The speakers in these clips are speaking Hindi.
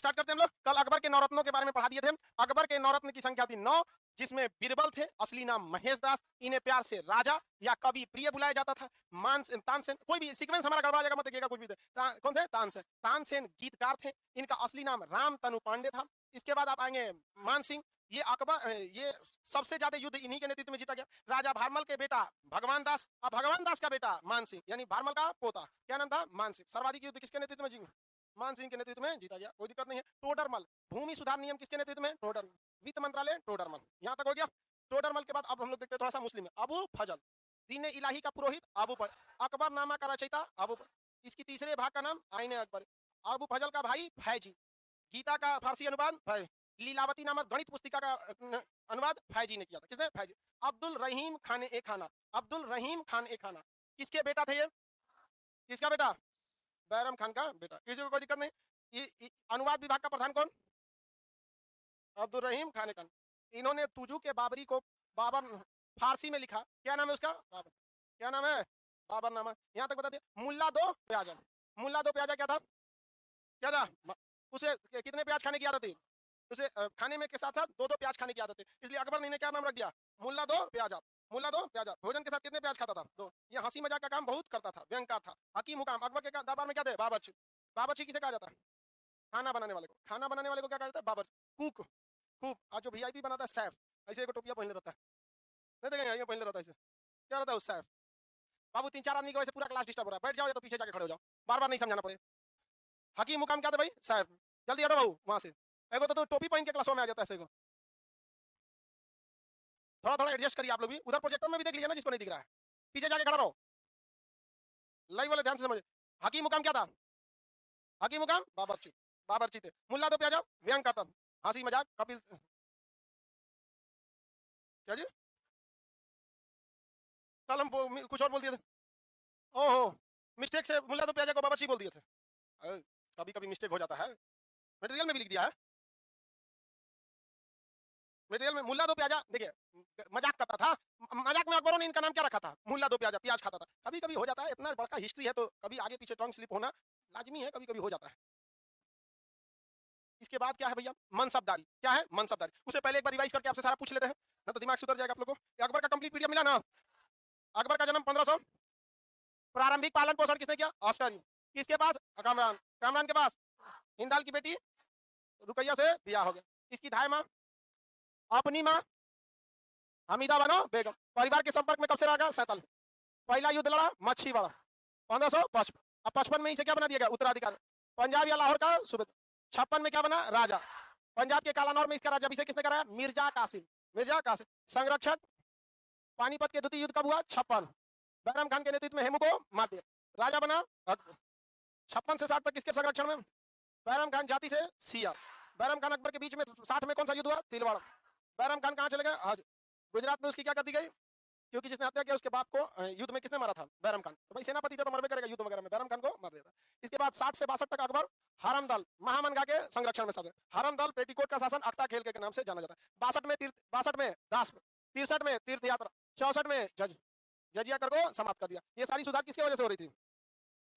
स्टार्ट करते हैं हम लोग। कल अकबर के नौरत्नों के बारे में पढ़ा दिए थे। अकबर के नौरत्न की संख्या थी 9, जिसमें बीरबल थे, असली नाम महेश दास, इन्हें प्यार से राजा या कवि प्रिय बुलाया जाता था। मानसेन, तानसेन, कोई भी सीक्वेंस हमारा गड़बड़ा जाएगा मत देखिएगा कुछ भी। कौन थे? तानसेन। तानसेन गीतकार थे, इनका असली नाम राम तनु पांडे था। इसके बाद आप आएंगे मान सिंह, ये अकबर, ये सबसे ज्यादा युद्ध इन्हीं के नेतृत्व में जीता गया। राजा भारमल के बेटा भगवान दास, अब भगवान दास का बेटा मान सिंह, यानी भारमल का पोता, क्या नाम था? मान सिंह। सर्वाधिक युद्ध किसके नेतृत्व में जीता? मान सिंह के नेतृत्व में जीता गया, कोई दिक्कत नहीं है। टोडरमल, भूमि सुधार नियम किसके नेतृत्व में? टोडरमल। वित्त मंत्रालय टोडरमल। यहां तक हो गया। टोडरमल के बाद अब हम लोग देखते हैं थोड़ा सा मुस्लिम है। अबू फजल, दीन इलाही का पुरोहित अबू फजल, अकबरनामा का रचयिता अबू फजल, इसकी तीसरे भाग का नाम आईने अकबर। अबू फजल का भाई फैजी, गीता का फारसी अनुवाद लीलावती नामक गणित पुस्तिका का अनुवाद फैजी ने किया था। किसने? फैजी। अब्दुल रहीम खान ए खाना, अब्दुल रहीम खान ए खाना किसके बेटा थे? ये किसका बेटा? बैरम खान का बेटा। किसी को कोई दिक्कत नहीं। अनुवाद विभाग का प्रधान कौन? अब्दुल रहीम खान ए खान। इन्होंने तुजू के बाबरी को बाबर फारसी में लिखा, क्या नाम है उसका? बाबर। क्या नाम है? बाबरनामा। यहां तक बता दिया। मुल्ला दो प्याजा, मुल्ला दो प्याजा क्या था? क्या था? उसे कितने प्याज खाने की आदत थी? उसे खाने में के साथ साथ दो दो प्याज खाने की आदत थी, इसलिए अकबर ने इन्हें क्या नाम रख दिया? मुल्ला दो प्याजा। मुल्ला दो प्याजा। भोजन के साथ कितने प्याज खाता था? दो। ये हंसी मजाक का काम बहुत करता था, व्यंगकार था। हकीम हुकाम, अकबर के दरबार में क्या थे? बावर्ची। बावर्ची किसे कहा जाता है? खाना बनाने वाले को। खाना बनाने वाले को क्या कहा जाता है? बावर्ची। Cook, cook. आज जो वीआईपी बनाता है सैफ, ऐसे एक टोपिया पहन रहता है, नहीं देखेंगे, ये पहन रहता है ऐसे, क्या रहता है उस सैफ। बाबू 3-4 आदमी की वजह से पूरा क्लास डिस्टर्ब हो रहा है, बैठ जाओ या तो पीछे जाके खड़े हो जाओ, बार बार नहीं समझाना पड़े। हकीम मुकाम क्या था भाई? साहब। जल्दी हटो भाऊ वहां से। एगो तो टोपी पहन के क्लासों में आ जाता है ऐसे को। थोड़ा थोड़ा एडजस्ट करिए आप लोग भी। उधर प्रोजेक्टर में भी देख लिया ना जिसको नहीं दिख रहा है, पीछे जाके खड़ा रहो। लाइव वाले ध्यान से समझिए। हकीम मुकाम क्या था? हकीम मुकाम बाबरची, बाबरची थे। मुल्ला दो प्याजा व्यंग करता, हंसी मजाक कपिल। क्या जी? कल हम कुछ और बोल दिए थे। ओहो, मिस्टेक से मुल्ला दो प्याजा को बाबरची बोल दिए थे। कभी कभी मिस्टेक हो जाता है, मटेरियल में भी लिख दिया है। मटेरियल में मुल्ला दो प्याजा, देखिए मजाक करता था, मजाक में अकबरों ने इनका नाम क्या रखा था? मुल्ला दो प्याजा, प्याज खाता था। कभी कभी हो जाता है, इतना बड़ा हिस्ट्री है तो कभी आगे पीछे टंग स्लिप होना लाजमी है, कभी कभी हो जाता है। इसके बाद क्या है भैया? मनसबदारी। क्या है? मनसबदारी। उससे पहले एक बार रिवाइज करके आपसे सारा पूछ लेते हैं ना, तो दिमाग से उतर जाएगा आप लोगों को। अकबर का कंप्लीट पीडीएफ मिला ना? अकबर का जन्म 1500, प्रारंभिक पालन पोषण किसने किया? अस्कर। किसके पास? कामरान। कामरान के पास हिंदाल की बेटी रुकैया से ब्याह हो गया। इसकी धाय माँ, अपनी माँ हमीदा बानो बेगम। परिवार के संपर्क में कब से रहा? 47। पहला युद्ध लड़ा मच्छीवाड़ा 1555। अब 55 में इसे क्या बना दिया गया? उत्तराधिकारी। पंजाब या लाहौर का सूबेदार। 56 में क्या बना? राजा। पंजाब के कालानौर में इसका राजाभिषेक किसने कराया? मिर्जा कासिम। मिर्जा कासिम। संरक्षक, पानीपत के द्वितीय युद्ध कब हुआ? 56। बैरम खान के नेतृत्व में हेमू को मार दिया, राजा बना अकबर। 56 से 60 तक किसके संरक्षण में? बैरम खान जाति से सिया। बैरम खान अकबर के बीच में 60 में कौन सा युद्ध हुआ? तिलवाड़ा। बैरम खान कहाँ चले गए? हज। गुजरात में उसकी क्या कर दी गई? क्योंकि जिसने हत्या किया उसके बाप को युद्ध में किसने मारा था? बैरम खान। तो भाई सेनापति था तो मरबे करेगा युद्ध वगैरह में, बैरम खान को मार देता। इसके बाद 60 से 62 तक अकबर हरम दल महामनगा के संरक्षण में साधे। हरम दल पेटीकोट का शासन अख्ता खेल के नाम से जाना जाता है। 62 में दास, 63 में तीर्थ यात्रा, 64 में जजिया कर को समाप्त कर दिया। ये सारी सुधार किसकी वजह से हो रही थी?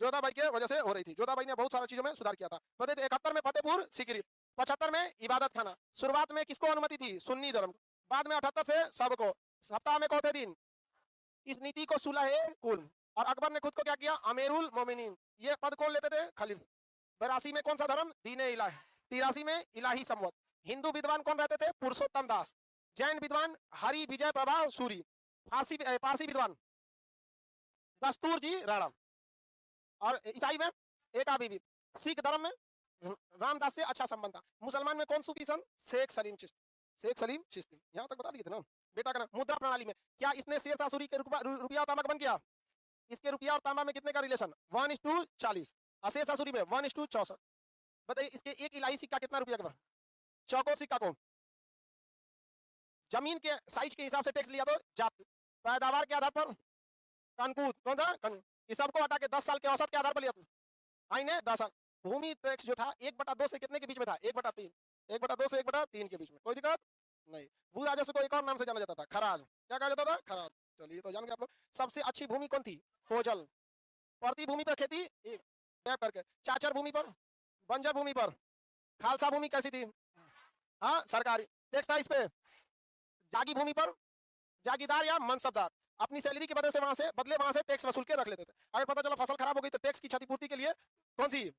जोधाबाई के वजह से हो रही थी। जोधाबाई ने बहुत सारी चीजों में सुधार किया था। 71 में फतेहपुर सीकरी, 75 में इबादत खाना। शुरुआत में किसको अनुमति थी? सुन्नी धर्म। बाद में 78 से सबको। सप्ताह में कौथे दिन? इस नीति को सुलह कुल। और अकबर ने खुद को क्या किया? अमीरुल मोमिनीन। ये पद कौन लेते थे? खलील। 82 में कौन सा धर्म? दीने इलाही। 83 में इलाही संवत। हिंदू विद्वान कौन रहते थे? पुरुषोत्तम दास। जैन विद्वान हरि विजय प्रभा सूरी। फारसी विद्वान दस्तूर जी राणा। और ईसाई में एका बीबी। सिख धर्म में रामदास से अच्छा संबंध था। मुसलमान में कौन सूफी सन? शेख सलीम चिश्ती। शेख सलीम चिश्ती। यहां तक बता दिए थे ना। बेटा का नाम। मुद्रा प्रणाली में क्या इसने शेरशाह सूरी के रुपया और तांबा का बंद किया? इसके रुपया और तांबा में कितने का रिलेशन? 1:40। शेरशाह सूरी में 1:64। बताइए इसके एक इलाही सिक्का कितना रुपया का? चौकोर सिक्का को जमीन के साइज के हिसाब से टैक्स लिया तो जात, पैदावार के आधार पर कनकूद, कौन था? कनकूद। इस सबको हटा के 10 साल के औसत के आधार पर लिया था। आईने 10 साल। भूमि टैक्स जो था 1/2 से कितने के बीच में था? 1/3। 1/2 से 1/3 के बीच में, कोई दिक्कत नहीं। भू राजस्व को एक और नाम से जाना जाता था, खराज। क्या कहा जाता था? खराज। चलिए तो जान गए आप लोग। सबसे अच्छी भूमि कौन थी? कोजल। प्रति भूमि पर खेती एक, करके चाचर भूमि पर, बंजर भूमि पर खालसा भूमि कैसी थी? हाँ सरकारी, टैक्स था इस पे। जागी भूमि पर जागीरदार या मनसबदार अपनी सैलरी की वजह से वहां से टैक्स वसूल के रख लेते थे। अगर पता चला फसल खराब हो गई तो टैक्स की क्षतिपूर्ति के लिए कौन सी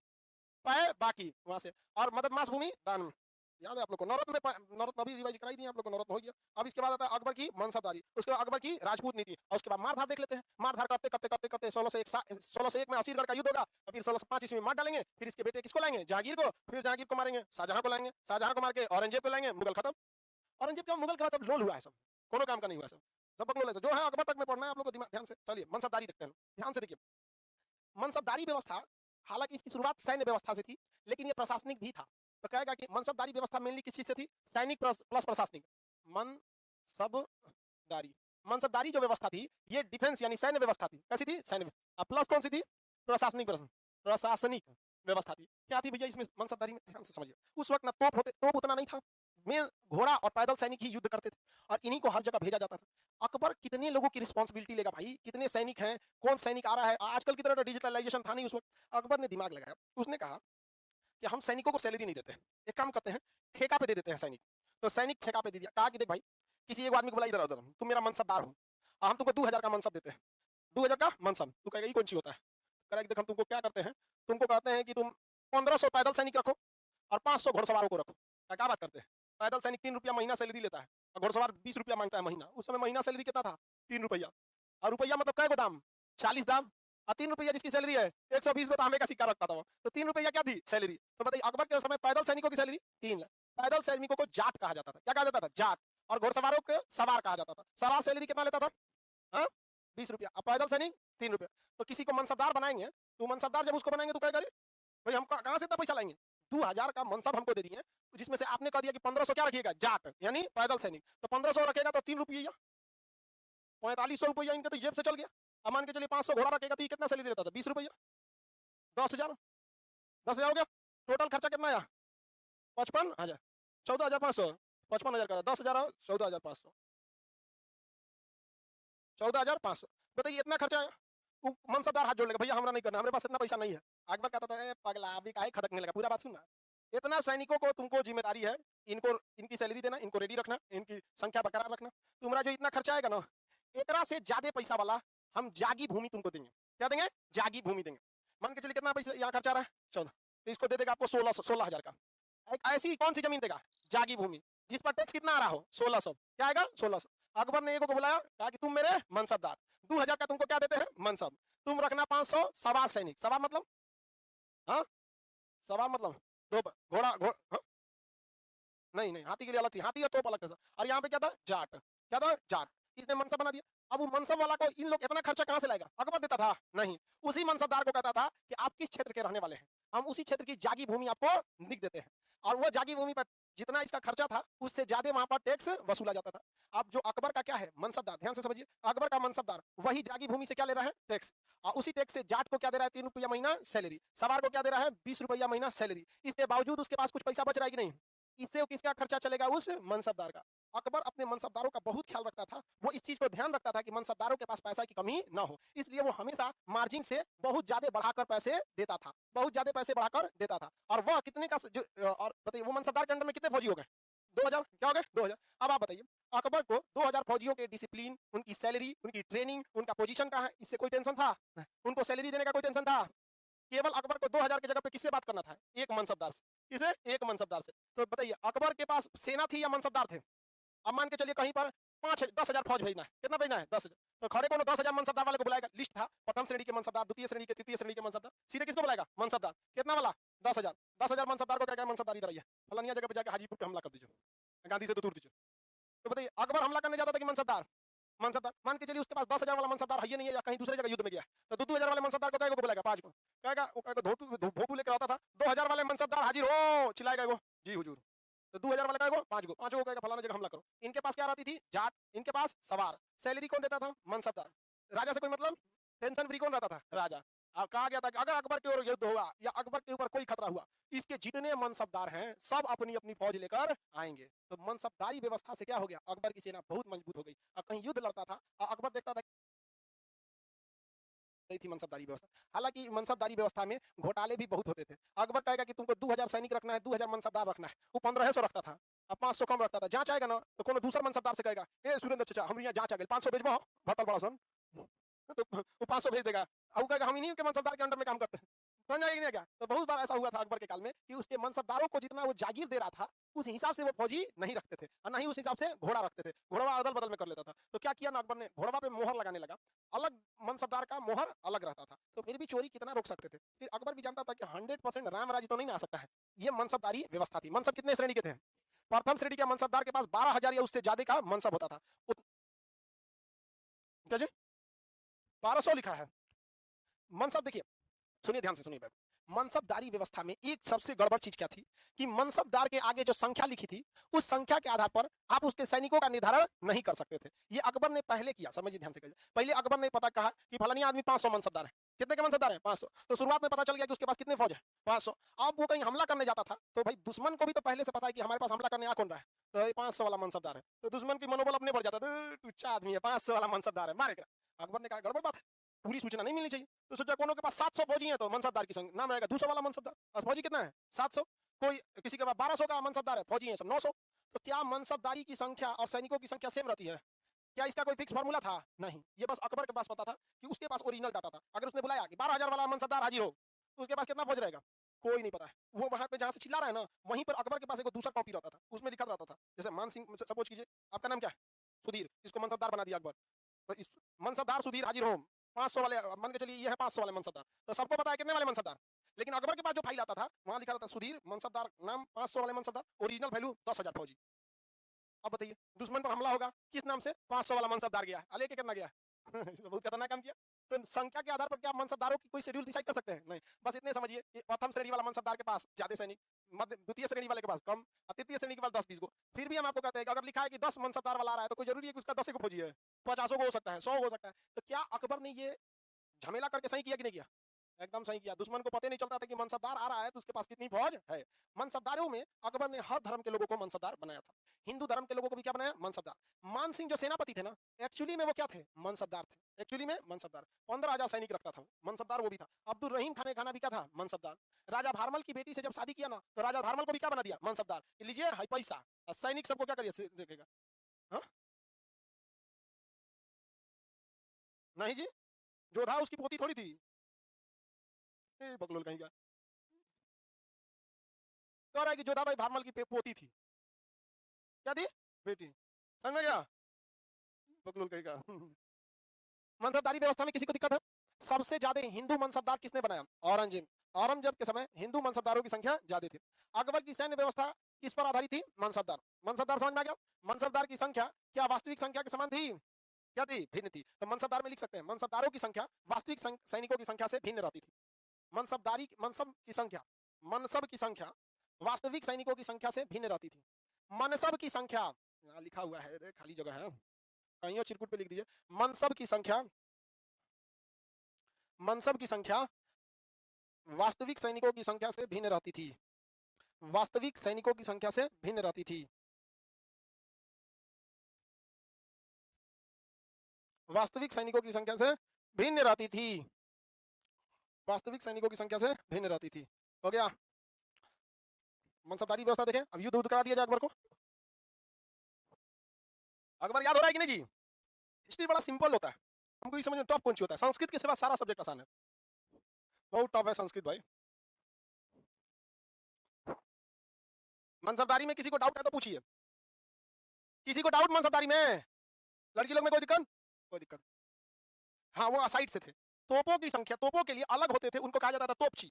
पाए बाकी वहां से। और मदद मास भूमि दान, याद है आप लोग को? नवरत्न में नवरत्न अभी रिवाइज कराई दी आप लोग को, नवरत्न हो गया। अब इसके बाद आता है अकबर की मनसबदारी, उसके बाद अकबर की राजपूत नीति, और उसके बाद मारधार देख लेते हैं। मारधार करते करते करते करते 1601 में असीरगढ़ का युद्ध होगा, फिर 1605 ईस्वी में मार डालेंगे, फिर इसके बेटे किसको लाएंगे? जहांगीर को, फिर जहांगीर को मारेंगे, शाहजहां को लाएंगे, शाहजहां को मार के औरंगजेब को लाएंगे, मुगल खत्म। औरंगजेब का मुगल के बाद सब लोल हुआ है, सब कोनो काम का नहीं हुआ, सब सब बकलोल है। जो है अकबर तक में पढ़ना है आप लोग को, दिमाग ध्यान से चलिए। मनसबदारी देखते हैं, ध्यान से देखिए। मनसबदारी व्यवस्था, हालांकि इसकी शुरुआत सैन्य व्यवस्था से थी, लेकिन ये प्रशासनिक भी था। तो कहेगा कि मनसबदारी व्यवस्था मेनली किस चीज से थी? सैनिक प्लस प्रशासनिक। मनसबदारी, मनसबदारी जो व्यवस्था थी ये डिफेंस यानी सैन्य व्यवस्था थी। कैसी थी? सैन्य। प्लस कौन सी थी? प्रशासनिक प्रशासनिक व्यवस्था थी। क्या थी भैया इसमें मनसबदारी में? ध्यान से समझिए। उस वक्त ना तोप उतना नहीं था, में घोड़ा और पैदल सैनिक ही युद्ध करते थे, और इन्हीं को हर जगह भेजा जाता था। अकबर कितने लोगों की रिस्पॉन्सिबिलिटी लेगा भाई? कितने सैनिक हैं, कौन सैनिक आ रहा है? आजकल की तरह डिजिटलाइजेशन था नहीं उस वक्त। अकबर ने दिमाग लगाया, उसने कहा कि हम सैनिकों को सैलरी नहीं देते, एक काम करते हैं ठेका पे दे देते हैं सैनिक। तो सैनिक ठेका पे दे दिया। कहा कि देख भाई, किसी एक आदमी को बोला इधर उधर, तुम मेरा मनसबदार हो, हम तुमको 2000 का मनसब देते हैं। 2000 का मनसब। तू कहेगा ये कौन सी होता है? कहेगा देख हम तुमको क्या करते हैं, तुमको कहते हैं कि तुम 1500 पैदल सैनिक रखो और 500 घुड़सवारों को रखो। क्या बात करते हैं? पैदल सैनिक 3 रुपया महीना सैलरी लेता है, और घुड़सवार 20 रुपया मांगता है महीना। उस समय महीना सैलरी कितना था? 3 रुपया। और रुपया मतलब कै गो दाम? 40 दाम। और 3 रुपया जिसकी सैलरी है 120 को तांबे का सिक्का रखता था वो। तो 3 रुपया क्या थी सैलरी? तो बताइए अकबर के समय पैदल सैनिकों की सैलरी 3 लाख। पैदल सैनिकों को जाट कहा जाता था। क्या कहा जाता था? जाट। और घुड़सवारों को सवार कहा जाता था। सवार सैलरी कितना लेता था? हाँ 20 रुपया। अब पैदल सैनिक 3 रुपया। तो किसी को मनसबदार बनाएंगे, तो मनसबदार जब उसको बनाएंगे तो क्या करें भाई, हम कहां से इतना पैसा लाएंगे? 2000 का मनसब हमको दे दिए, जिसमें से आपने कह दिया कि 1500 क्या रखिएगा? जाट यानी पैदल सैनिक। तो 1500 रखेगा तो 3 रुपया, 4500 रुपया इनके तो जेब से चल गया। अब मान के चलिए 500 घोड़ा रखेगा तो ये कितना सैलरी देता था? 20 रुपया। 10,000, 10,000 हो गया। टोटल खर्चा कितना आया? 55,000, 14,500, 55,000 का 10,000 और 14,500, 14,500। बताइए इतना खर्चा आया। मनसबदार हाथ जोड़ लेगा, भैया हमारा नहीं करना, हमारे पास इतना पैसा नहीं है। अकबर कहता था ए पगला अभी काहे खदकने लगा, पूरा बात सुनना। इतना सैनिकों को तुमको जिम्मेदारी है, इनको इनकी सैलरी देना, इनको रेडी रखना, इनकी संख्या बरकरार रखना। तुम्हारा जो इतना खर्चा आएगा ना, एकरा से ज्यादा पैसा वाला हम जागी भूमि तुमको देंगे। क्या देंगे? जागी भूमि देंगे। मान के चलिए कितना पैसा यहाँ खर्चा आ रहा है? 14, तो इसको दे देगा आपको 16,000 का। एक ऐसी कौन सी जमीन देगा? जागी भूमि, जिस पर टैक्स कितना आ रहा हो? 1600। क्या आएगा? 1600। अकबर ने एगो को बुलाया, कहा कि तुम मेरे मनसबदार, 2000 का तुमको क्या देते हैं? मनसब। तुम रखना 500 सवार सैनिक। सवार मतलब? हाँ सवार मतलब दो घोड़ा हाँ? नहीं नहीं, हाथी के लिए अलग थी, हाथी और तोप अलग था। और यहाँ पे क्या था? जाट। क्या था? जाट। इसने मनसब बना दिया। अब वो मनसब वाला को इन लोग इतना खर्चा कहाँ से लाएगा? अकबर देता था? नहीं। उसी मनसबदार को कहता था कि आप किस क्षेत्र के रहने वाले हैं, हम उसी क्षेत्र की जागी भूमि आपको लिख देते हैं। और वो जागी भूमि पर जितना इसका खर्चा था उससे ज्यादा वहां पर टैक्स वसूला जाता था। अब जो अकबर का क्या है? मनसबदार, ध्यान से समझिए। अकबर का मनसबदार वही जागी भूमि से क्या ले रहा है? टैक्स। और उसी टैक्स से जाट को क्या दे रहा है? 3 रुपया महीना सैलरी। सवार को क्या दे रहा है? 20 रुपया महीना सैलरी। इसके बावजूद उसके पास कुछ पैसा बच रहा है कि नहीं? इससे किसका खर्चा चलेगा? उस मनसबदार का। अकबर अपने मनसबदारों का बहुत ख्याल रखता था। वो इस चीज को ध्यान रखता था कि मनसबदारों के पास पैसा की कमी ना हो, इसलिए वो हमेशा मार्जिन से बहुत ज्यादा बढ़ाकर पैसे देता था, बहुत ज्यादा पैसे बढ़ाकर देता था। और वह कितने का और बताइए वो मनसबदार के अंडर में कितने फौजी हो गए? 2000। क्या हो गए? 2000। अब आप बताइए अकबर को 2000 फौजियों के डिसिप्लिन, उनकी सैलरी, उनकी ट्रेनिंग, उनका पोजीशन कहाँ है, इससे कोई टेंशन था? उनको सैलरी देने का कोई टेंशन था? केवल अकबर को 2000 की जगह पे किससे बात करना था? एक मनसबदार से। किसे? एक मनसबदार से। तो बताइए अकबर के पास सेना थी या मनसबदार थे? अब मान के चलिए कहीं पर 5-10,000 फौज भेजना है। कितना भेजना है? 10,000। तो खड़े को 10,000 मनसबदार वाले को बुलाएगा। लिस्ट था, प्रथम श्रेणी के मनसबदार, द्वितीय श्रेणी के, तृतीय श्रेणी के मनसबदार। सीधे किसको बुलाएगा? मनसबदार। कितना वाला? 10,000। 10,000 मनसबदार को क्या? मनसबदार इधर आइए, फलानिया जगह पे जाकर हाजीपुर पे हमला कर दीजिए, गांधी से तो दूर दीजिए। तो बताइए अकबर हमला करने जाता था कि मनसबदार? मनसबदार। मान के चलिए उसके पास 10,000 वाला मनसबदार है ही नहीं है, या कहीं दूसरी जगह युद्ध में गया, तो 2-2,000 वाले मनसबदार को कहेगा? बुलाएगा 5 को। कहेगा वो कहेगा भोपू लेकर आता था, 2,000 वाले मनसबदार हाजिर हो, चिल्लाएगा वो जी हुजूर। तो 2,000 वाला कहेगा 5 को, 5 को कहेगा फलाना जगह हमला करो। इनके पास क्या रहती थी? जाट। इनके पास सवार। सैलरी कौन देता था? मनसबदार। राजा से कोई मतलब? टेंशन फ्री कौन रहता था? राजा। अब कहा गया था कि अगर अकबर के ओर युद्ध हुआ या अकबर के ऊपर कोई खतरा हुआ, इसके जितने मनसबदार हैं सब अपनी अपनी फौज लेकर आएंगे। तो मनसबदारी व्यवस्था से क्या हो गया? अकबर की सेना बहुत मजबूत हो गई। अब कहीं युद्ध लड़ता था और अकबर देखता था रही थी मनसबदारी व्यवस्था। हालांकि मनसबदारी व्यवस्था में घोटाले भी बहुत होते थे। अकबर कहेगा कि तुमको 2000 सैनिक रखना है, 2000 मनसबदार रखना है, वो 1500 रखता था, अब 500 कम रखता था। जांच आएगा ना तो कोनो दूसरा मनसबदार से कहेगा ए सुरेंद्र चाचा हम यहाँ जांच आ गई 500 भेजबो भटल बड़ा सन, तो वो 500 भेज देगा। अब वो कहेगा हम इन्हीं के मनसबदार के अंडर में काम करते हैं। समझ आएगी नहीं क्या? तो बहुत बार ऐसा हुआ था अकबर के काल में कि उसके मनसबदारों को जितना वो जागीर दे रहा था उस हिसाब से वो फौजी नहीं रखते थे और ना ही उस हिसाब से घोड़ा रखते थे। घोड़ा अदल बदल में कर लेता था। तो क्या किया ना अकबर ने, घोड़ा पे मोहर लगाने लगा, अलग मनसबदार का मोहर अलग रहता था, तो फिर भी चोरी कितना रोक सकते थे। फिर अकबर भी जानता था कि 100% राम राज्य तो नहीं आ सकता है। ये मनसबदारी व्यवस्था थी। मनसब कितने श्रेणी के थे? प्रथम श्रेणी के मनसबदार के पास 12,000 या उससे ज्यादा का मनसब होता था। क्या जी? 1200 लिखा है मनसब। देखिए सुनिए ध्यान से सुनिए भाई, मनसबदारी व्यवस्था में एक सबसे गड़बड़ चीज क्या थी कि मनसबदार के आगे जो संख्या लिखी थी उस संख्या के आधार पर आप उसके सैनिकों का निर्धारण नहीं कर सकते थे। ये अकबर ने पहले किया, समझिए ध्यान से कहिए। पहले अकबर ने पता कहा कि फलानी आदमी 500 मनसबदार है। कितने के मनसबदार है? 500। तो शुरुआत में पता चल गया कि उसके पास कितने फौज है? 500। अब वो कहीं हमला करने जाता था तो भाई दुश्मन को भी तो पहले से पता है कि हमारे पास हमला करने आ कौन रहा है, तो 500 वाला मनसबदार है। तो दुश्मन की मनोबल अपने बढ़ जाता था, टुच्चा आदमी है 500 वाला मनसबदार है मारेगा। अकबर ने कहा गड़बड़ बात है, पूरी सूचना नहीं मिलनी चाहिए। तो सोचा कोनो के पास 700 फौजी है तो मनसबदार की नाम रहेगा 200 वाला मनसबदार। और फौजी कितना है? 700। कोई किसी के पास 1200 का मनसबदार है, फौजी है सब 900। तो क्या मनसबदारी की संख्या और सैनिकों की संख्या सेम रहती है? क्या इसका कोई फिक्स फार्मूला था? नहीं। ये बस अकबर के पास पता था कि उसके पास ओरिजिनल डाटा था। अगर उसने बुलाया कि 12,000 वाला मनसबदार हाजिर हो, तो उसके पास कितना फौज रहेगा? कोई नहीं पता है। वो वहां पे जहां से चिल्ला रहा है ना, वहीं पर अकबर के पास एक दूसरा कॉपी रहता था, उसमें लिखा रहता था। जैसे मान सिंह सपोज कीजिए, आपका नाम क्या है? सुधीर। इसको मनसबदार बना दिया अकबर। तो इस मनसबदार सुधीर हाजिर हो, 500 वाले मान के चलिए, ये है 500 वाले मनसबदार। तो सबको पता है कितने वाले मनसबदार। लेकिन अकबर के पास जो फाइल आता था वहां लिखा रहता सुधीर मनसबदार नाम 500 वाले मनसबदार, ओरिजिनल वैल्यू 10,000 फौजी। अब बताइए दुश्मन पर हमला होगा किस नाम से? 500 वाला मनसबदार गया है, लेके कितना गया? इसने बहुत खतरनाक काम किया। तो संख्या के आधार पर क्या मनसबदारों की कोई शेड्यूल डिसाइड कर सकते हैं? नहीं। बस इतने समझिए कि प्रथम श्रेणी वाला मनसबदार के पास ज्यादा सैनिक, मध्य द्वितीय श्रेणी वाले के पास कम, तृतीय श्रेणी के पास 10-20 को। फिर भी हम आपको कहते हैं कि अगर लिखा है कि 10 मनसबदार वाला आ रहा है तो कोई जरूरी है कि उसका 10 को फौजी है? 50 को हो सकता है, 100 हो सकता है। तो क्या अकबर ने ये झमेला करके सही किया कि नहीं किया? एकदम सही किया। दुश्मन को पता नहीं चलता था कि मनसबदार आ रहा है तो उसके पास कितनी फौज है। मनसबदारों में अकबर ने हर धर्म के लोगों को मनसबदार बनाया था। हिंदू धर्म के लोगों को भी क्या बनाया? मनसबदार। मान सिंह जो सेनापति थे ना, एक्चुअली में वो क्या थे? मनसबदार थे। एक्चुअली में मनसबदार। 15,000 सैनिक रखता था वो, मनसबदार वो भी था। अब्दुल रहीम खाने खाना भी क्या था? मनसबदार। राजा भारमल की बेटी से जब शादी किया ना तो राजा भारमल को भी क्या बना दिया? मनसबदार। लीजिए हाई पैसा, सैनिक सबको क्या करिए देखेगा। हाँ? नहीं जी, जोधा उसकी पोती थोड़ी थी। बकलोल कहीं का कह रहा है कि जोधाबाई भारमल की पोती थी। क्या थी? बेटी। समझ में गया? बकलोल कहीं का। मनसबदारी व्यवस्था में किसी को दिक्कत है? सबसे ज्यादा हिंदू मनसबदार किसने बनाया? औरंगजेब। औरंगजेब के समय हिंदू मनसबदारों की संख्या ज्यादा थी। अकबर की सैन्य व्यवस्था किस पर आधारित थी? मनसबदार। मनसबदार समझ में आ गया? मनसबदार की संख्या क्या वास्तविक संख्या के समान थी? क्या थी? भिन्न थी। तो मनसबदार में लिख सकते हैं मनसबदारों की संख्या वास्तविक सैनिकों की संख्या से भिन्न रहती थी। मनसब की संख्या, मनसब की संख्या वास्तविक सैनिकों की संख्या से भिन्न रहती थी। मनसब की संख्या यहाँ लिखा हुआ है, खाली जगह है, कहीं और चिरकुट पे लिख दीजिए। मनसब की संख्या, मनसब की संख्या वास्तविक सैनिकों की संख्या से भिन्न रहती थी। वास्तविक सैनिकों की संख्या से भिन्न रहती थी। वास्तविक सैनिकों की संख्या से भिन्न रहती थी। वास्तविक सैनिकों की संख्या से भिन्न रहती थी। हो गया? मनसबदारी व्यवस्था देखें। अब युद्ध करा दिया जाए अकबर को। अकबर याद हो रहा है कि नहीं जी? हिस्ट्री बड़ा सिंपल होता है, हमको ये समझ में टफ कौन सी होता है? संस्कृत के सिवा सारा सब्जेक्ट आसान है। बहुत टफ है संस्कृत भाई। मनसबदारी में किसी को डाउट है तो पूछिए। किसी को डाउट मनसबदारी में? लड़की लोग में कोई दिक्कत? कोई दिक्कत? हाँ, वो असाइड से थे। तोपों की संख्या, तोपों के लिए अलग होते थे, उनको कहा जाता था तोपची।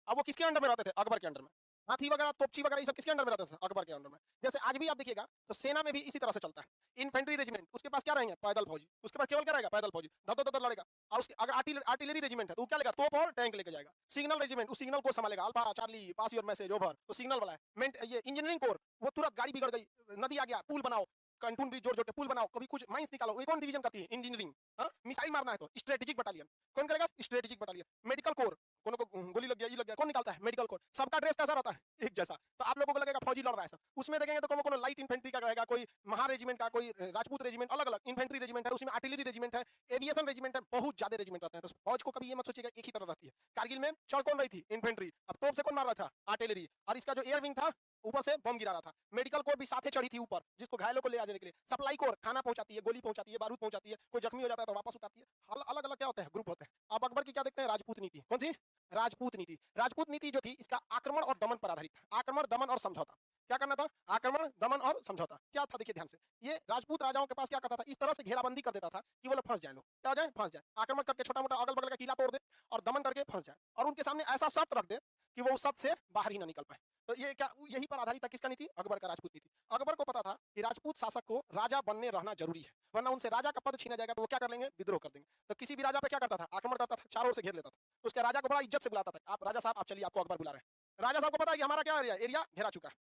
अब वो किसके अंडर में रहते थे? अकबर के अंडर में। हाथी वगैरह, तोपची वगैरह, ये सब किसके अंडर में रहते थे? अकबर के अंडर में। जैसे आज भी आप देखिएगा तो सेना में भी इसी तरह से चलता है। इन्फेंट्री रेजिमेंट, उसके पास क्या रहेंगे? पैदल फौजी। उसके पास केवल क्या रहेगा? पैदल फौजी। धड़ धड़ धड़ लड़ेगा। और उसके अगर आर्टिलरी रेजिमेंट है तो वो क्या लेगा? तोप और टैंक लेके जाएगा। सिग्नल रेजिमेंट, उस सिग्नल को संभालेगा। Alpha Charlie pass your message over, तो सिग्नल वाला है। ये इंजीनियरिंग कोर, वो तुरंत गाड़ी बिगड़ गई, नदी आ गया, पुल बनाओ, कंटून ब्रिज जोड़ जोड़ के पुल बनाओ, कभी कुछ माइंस निकालो। ये कौन डिवीजन करती है? इंजीनियरिंग। हाँ, मिसाइल मारना है तो स्ट्रेटेजिक बटालियन। कौन करेगा? Strategic battalion. मेडिकल कोर, कोनो को गोली लग गया, ये लग गया, कौन निकालता है? Medical corps. सबका ड्रेस कैसा रहता है? एक जैसा। तो आप लोगों को लगेगा फौजी लड़ रहा है सब, उसमें देखेंगे तो कोनो लाइट इन्फेंट्री का रहेगा, कोई महा रेजिमेंट का, कोई राजपूत रेजिमेंट, अलग अलग इन्फेंट्री रेजिमेंट है, उसमें आर्टिलरी रेजिमेंट है, एविएशन रेजिमेंट है, बहुत ज्यादा रेजिमेंट रहते हैं। तो फौज को कभी ये मत सोचिएगा एक ही तरह रहती है। कारगिल में चढ़ कौन रही थी? इन्फेंट्री। अब तोप से कौन मार रहा था? आर्टिलरी। और इसका जो एयर विंग था ऊपर से बम गिरा रहा था। मेडिकल कोर भी साथे चढ़ी थी ऊपर, जिसको घायलों को ले जाने के लिए। सप्लाई कोर खाना पहुंचाती है, गोली पहुंचाती है, बारूद पहुंचाती है, कोई जख्मी हो जाता है तो वापस उतारती है। अलग अलग क्या होते हैं? ग्रुप होते हैं। अब अकबर की क्या देखते हैं? राजपूत नीति। कौन सी? राजपूत नीति। राजपूत नीति जो थी इसका आक्रमण और दमन पर आधारित था। आक्रमण, दमन और समझौता। क्या करना था? आक्रमण, दमन और समझौता। क्या था देखिए ध्यान से। ये राजपूत राजाओं के पास क्या करता था? इस तरह से घेराबंदी कर देता था कि वो लोग फंस जाए, लोग क्या हो जाए? फंस जाए। आक्रमण करके छोटा मोटा अगल बगल का किला तोड़ दे, और दमन करके फंस जाए, और उनके सामने ऐसा शर्त रख दे कि वो उस शर्त से बाहर ही ना निकल पाए। तो ये क्या यही पर आधारित था? किसका नीति? अकबर का राजपूत नीति। अकबर को पता था कि राजपूत शासक को राजा बनने रहना जरूरी है, वरना उनसे राजा का पद छीना जाएगा तो वो क्या कर लेंगे? विद्रोह कर देंगे। तो किसी भी राजा पे क्या करता था? आक्रमण करता था, चारों ओर से घेर लेता था। तो उसके राजा को बड़ा इज्जत से बुलाता था, आप राजा साहब आप चलिए, आपको अकबर बुला रहे हैं। राजा साहब को पता है कि हमारा क्या एरिया घेरा चुका है।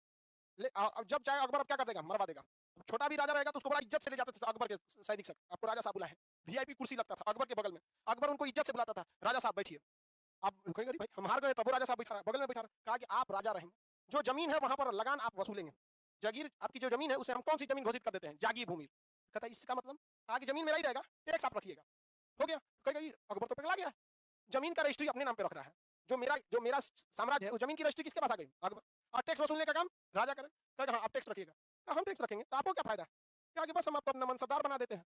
अब जब चाहे अकबर अब क्या कर देगा? मरवा देगा। छोटा भी राजा रहेगा तो उसको बड़ा इज्जत से ले जाते थे अकबर के सैनिक सब, आपको राजा साहब बुलाए हैं। वीआईपी कुर्सी लगता था अकबर के बगल में, अकबर उनको इज्जत से बुलाता था, राजा साहब बैठिए। आप कहेंगे भाई हम हार गए, तब वो राजा साहब बैठा रहा, बगल में बैठा रहा, कहा कि आप राजा रहेंगे, जो जमीन है वहां पर लगान आप वसूलेंगे। जागीर आपकी जो जमीन है उसे हम कौन सी जमीन घोषित कर देते हैं? जागीर भूमि। कहता है इसका मतलब? कहा कि जमीन मेरा ही रहेगा, टैक्स आप रखिएगा। हो गया। कहेगा ये अकबर तो पगला गया है, जमीन का रजिस्ट्री अपने नाम पे रख रहा है। जो मेरा साम्राज्य है उस जमीन की रजिस्ट्री किसके पास आ गई? अकबर। और टैक्स वसूलने का काम राजा करे। कहेगा हाँ आप टैक्स रखिएगा। हम टैक्स रखेंगे तो आपको क्या फायदा? क्या कि बस हम आपको अपना मनसबदार बना देते हैं।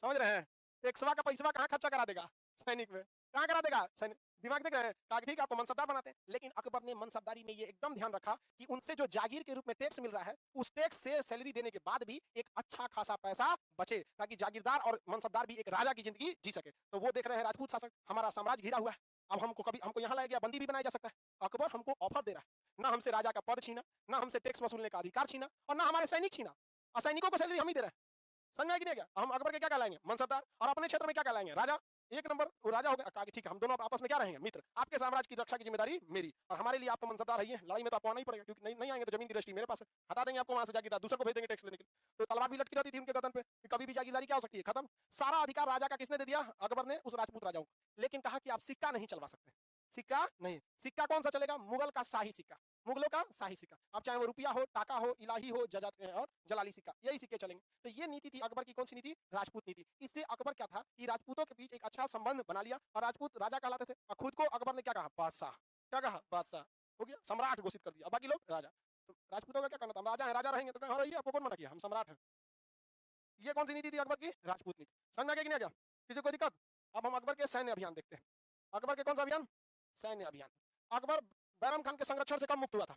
समझ रहे हैं? टैक्सवा का पैसवा कहाँ खर्चा करा देगा? सैनिक में कहाँ करा देगा? सैनिक। दिमाग देख रहे हैं? कहा कि ठीक है आपको मनसबदार बनाते हैं। लेकिन अकबर ने मनसबदारी में ये एकदम ध्यान रखा कि उनसे जो जागीर के रूप में टैक्स मिल रहा है, उस टैक्स से सैलरी देने के बाद भी एक अच्छा खासा पैसा बचे, ताकि जागीरदार और मनसबदार भी एक राजा की जिंदगी जी सके। तो वो देख रहे हैं राजपूत शासक, हमारा साम्राज्य घिरा हुआ है, अब हमको यहाँ लाया गया, बंदी भी बनाया जा सकता है। अकबर हमको ऑफर दे रहा है, ना हमसे राजा का पद छीना, ना हमसे टैक्स वसूलने का अधिकार छीना, और ना हमारे सैनिक छीना, और सैनिकों को सैलरी हम ही दे रहे हैं। समझ में आ कि नहीं? क्या हम अकबर के क्या कहलाएंगे? मनसबदार। और अपने क्षेत्र में क्या कहलाएंगे? राजा। एक नंबर वो राजा हो गया। कहा कि ठीक है हम दोनों आपस में क्या रहेंगे? मित्र। आपके साम्राज्य की रक्षा की जिम्मेदारी मेरी, और हमारे लिए आपको मनसबदार है। लड़ाई में तो आपको आना ही पड़ेगा, क्योंकि नहीं आएंगे तो जमीन की रजिस्ट्री मेरे पास है, हटा देंगे आपको वहां से जागीरदार, दूसरे को भेज देंगे टैक्स लेने के लिए। तो तलवार भी लटकी रहती थी उनके गर्दन पे कि कभी भी जागीरदारी क्या हो सकती है? खत्म। सारा अधिकार राजा का किसने दे दिया? अकबर ने उस राजपूत राजाओं को। लेकिन कहा कि आप सिक्का नहीं चलवा सकते। सिक्का नहीं। सिक्का कौन सा चलेगा? मुगल का शाही सिक्का, मुगलों का शाही सिक्का। अब चाहे वो रुपया हो, टाका हो, इलाही हो, और जलाली सिक्का, यही सिक्के चलेंगे। तो ये नीति थी अकबर की। कौन सी नीति? राजपूत नीति। इससे अकबर क्या था कि राजपूतों के बीच एक अच्छा संबंध बना लिया, और राजपूत राजा कहलाते थे, और खुद को अकबर ने क्या कहा? बादशाह। क्या कहा? बादशाह। हो गया, सम्राट घोषित कर दिया, बाकी लोग राजा। तो राजपूतों का क्या करना था? हम राजा है, राजा रहेंगे। तो हाँ रहिए, आपको कौन मना किया? हम सम्राट हैं। ये कौन सी नीति थी अकबर की? राजपूत नीति। समझ में आ गया कि नहीं आ गया? किसी को दिक्कत? अब हम अकबर के सैन्य अभियान देखते हैं। अकबर के कौन सा अभियान? सैन्य अभियान। अकबर बैरम खान के संरक्षण से कब मुक्त हुआ था?